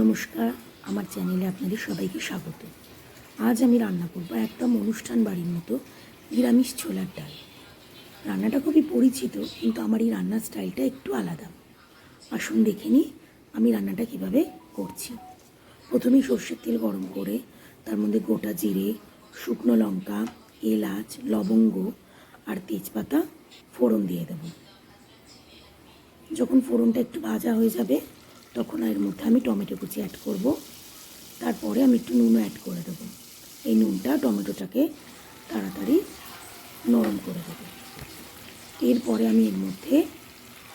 নমস্কার, আমার চ্যানেলে আপনাদের সবাইকে স্বাগত। আজ আমি রান্না করব একদম অনুষ্ঠান বাড়ির মতো নিরামিষ ছোলার ডাল। রান্নাটা খুবই পরিচিত, কিন্তু আমার এই রান্নার স্টাইলটা একটু আলাদা। আসুন দেখে নিই আমি রান্নাটা কীভাবে করছি। প্রথমেই সর্ষের তেল গরম করে তার মধ্যে গোটা জিরে, শুকনো লঙ্কা, এলাচ, লবঙ্গ আর তেজপাতা ফোড়ন দিয়ে দেব। যখন ফোড়নটা একটু ভাজা হয়ে যাবে তখন এর মধ্যে আমি টমেটো কুচি অ্যাড করব। তারপরে আমি একটু নুনও অ্যাড করে দেবো। এই নুনটা টমেটোটাকে তাড়াতাড়ি নরম করে দেবো। এরপরে আমি এর মধ্যে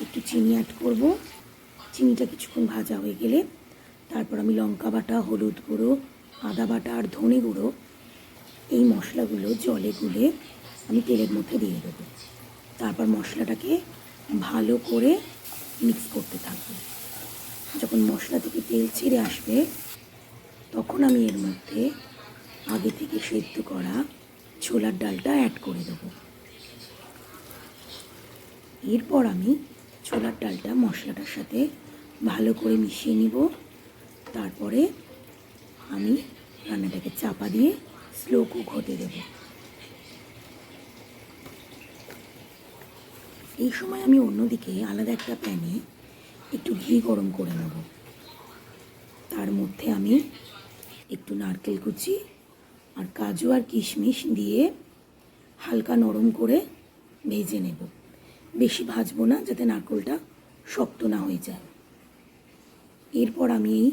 একটু চিনি অ্যাড করব। চিনিটা কিছুক্ষণ ভাজা হয়ে গেলে তারপর আমি লঙ্কা বাটা, হলুদ গুঁড়ো, আদা বাটা আর ধনে গুঁড়ো এই মশলাগুলো জলে গুলে আমি তেলের মধ্যে দিয়ে দেবো। তারপর মশলাটাকে ভালো করে মিক্স করতে থাকবো। যখন মশলা থেকে তেল ছেড়ে আসবে তখন আমি এর মধ্যে আগে থেকে সেদ্ধ করা ছোলার ডালটা অ্যাড করে দেবো। এরপর আমি ছোলার ডালটা মশলাটার সাথে ভালো করে মিশিয়ে নিব। তারপরে আমি রান্নাটাকে চাপা দিয়ে স্লো কুক হতে দেব। এই সময় আমি অন্যদিকে আলাদা একটা প্যানে একটু ঘি গরম করে নেব। তার মধ্যে আমি একটু নারকেল কুচি আর কাজু আর কিশমিশ দিয়ে হালকা নরম করে ভেজে নেব। বেশি ভাজবো না, যাতে নারকেলটা শক্ত না হয়ে যায়। এরপর আমি এই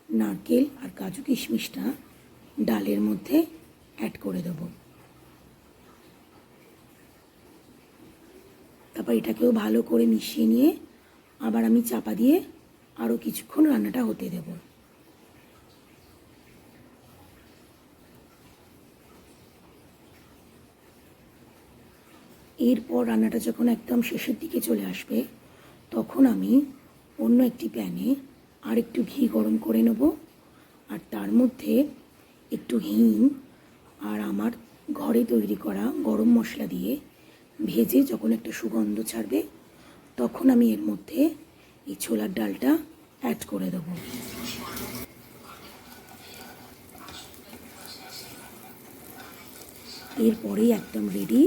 নারকেল আর কাজু কিশমিশটা ডালের মধ্যে অ্যাড করে দেব। তারপর এটাকেও ভালো করে মিশিয়ে নিয়ে আবার আমি চাপা দিয়ে আরও কিছুক্ষণ রান্নাটা হতে দেব। এরপর রান্নাটা যখন একদম শেষের দিকে চলে আসবে তখন আমি অন্য একটি প্যানে আর একটু ঘি গরম করে নেব। আর তার মধ্যে একটু হিং আর আমার ঘরে তৈরি করা গরম মশলা দিয়ে ভেজে যখন একটা সুগন্ধ ছাড়বে তখন আমি এর মধ্যে এই ছোলার ডালটা অ্যাড করে দেব। এরপরেই একদম রেডি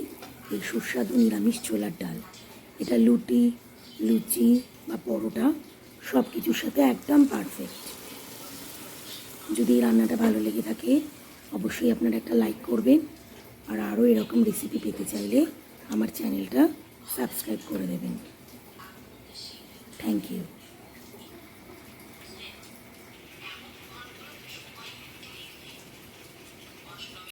এই সুস্বাদু নিরামিষ ছোলার ডাল। এটা লুচি বা পরোটা সব কিছুর সাথে একদম পারফেক্ট। যদি এই রান্নাটা ভালো লেগে থাকে অবশ্যই আপনারা একটা লাইক করবেন, আর আরও এরকম রেসিপি পেতে চাইলে আমার চ্যানেলটা সাবস্ক্রাইব করে দেবেন। Thank you.